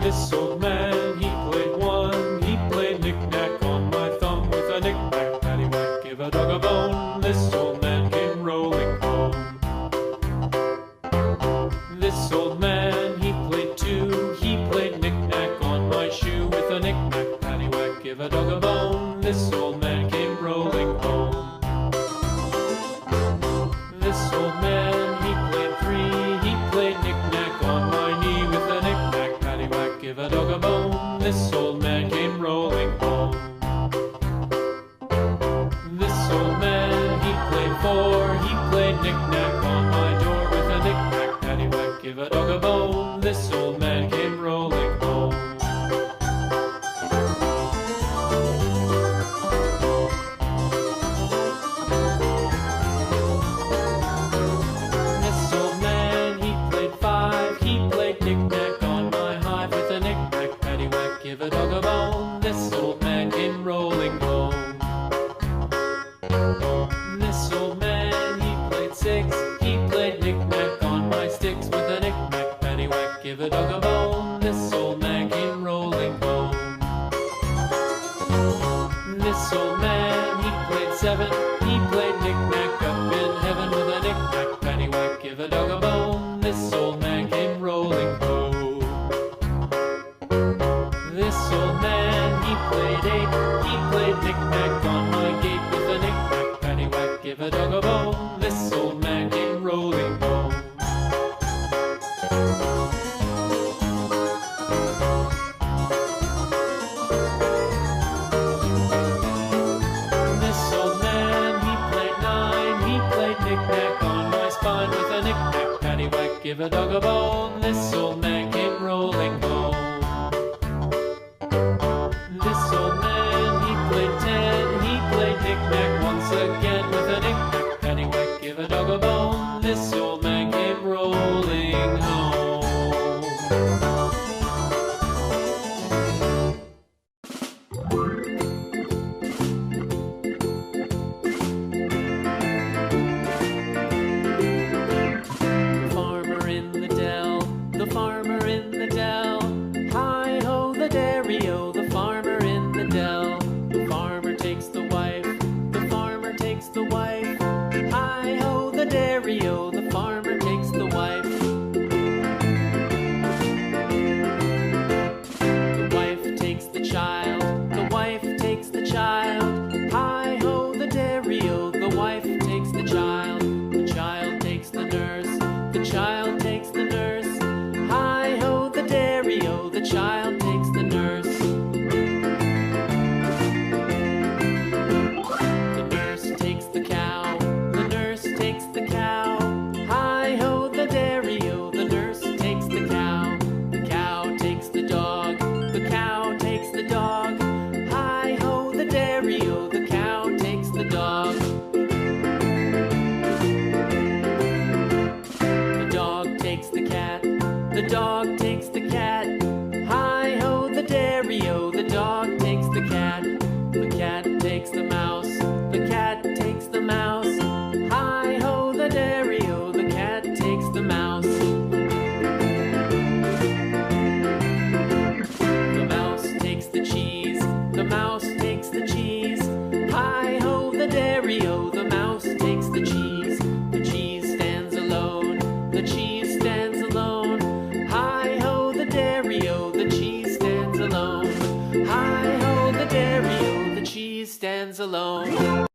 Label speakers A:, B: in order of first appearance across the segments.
A: This old man, he played one. He played knick-knack on my thumb with a knick-knack, paddywhack, give a dog a bone. This old man came rolling home. This old man, he played two. He played knick-knack on my shoe with a knick-knack, paddywhack, give a dog a bone. This old man came rolling home. This old man, he played three. He played knick-knack on my knee with a knick-knack, paddywhack, give a dog a bone. This old man came rolling home. This old man, he played four. He played knick-knack on my door with a knick-knack, paddywhack, give a dog a bone. This old man came rolling home. This old man, he played five. He played knick-knack on my hive with a knick-knack, paddywhack, give a dog a bone. This old man came rolling home. This old man, he played six. He played knick-knack on my sticks with a knick-knack, paddywhack, give a dog a bone. This old man came rolling home. This old man, he played seven. He played knick-knack up in heaven with a knick-knack, paddywhack, give a dog a bone. This old man came rolling home. This old man, he played eight. He played knick-knack on my gate with a knick-knack, paddywhack, give a dog a bone. This old man came rolling home. This old man, he played nine. He played knick-knack on my spine with a knick-knack, paddywhack, give a dog a bone. This old man came rolling home. This old man, he played ten. He played knick-knack once again with a knick-knack, paddywhack, give a dog a bone. This old man came rolling home. The farmer in the dell, the farmer in the dell. Hi-ho, the dairy-o, the farmer in the dell. The farmer takes the wife, the farmer takes the wife. Hi-ho, the dairy-o, the farmer takes the wife. The wife takes the child, the wife takes the child. Hi-ho, the dairy-o, the wife takes the child. The child takes the nurse, the child takes the nurse. Hi-ho, the dairy-o, the child takes the nurse. The nurse takes the cow, the nurse takes the cow. Hi-ho, the dairy-o, the nurse takes the cow. The cow takes the dog, the cow takes the dog. Hi-ho, the dairy-o, the cow takes the dog. The dog takes the cat, the dog takes the cat. Hi-ho, the dairy-o, the dog takes the cat. The cat takes the mouse, the cat takes the mouse. Hi-ho, the dairy-o, the cat takes the mouse. The mouse takes the cheese, the mouse takes the cheese. Hi-ho, the dairy-o, the mouse takes the cheese. The cheese stands alone, the cheese stands alone. Hi-ho, the dairy-o, the cheese stands alone. Hi-ho, the dairy-o, the cheese stands alone.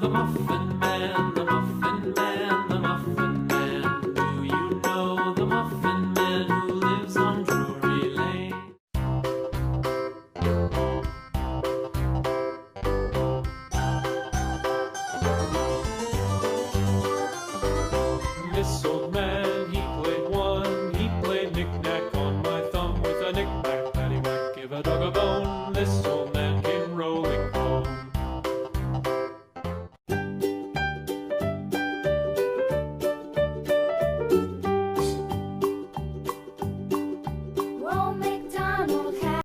A: the Muffin Man, the Muffin Man, the Muffin Man. Do you know the Muffin Man who lives on Drury Lane? Mistletoe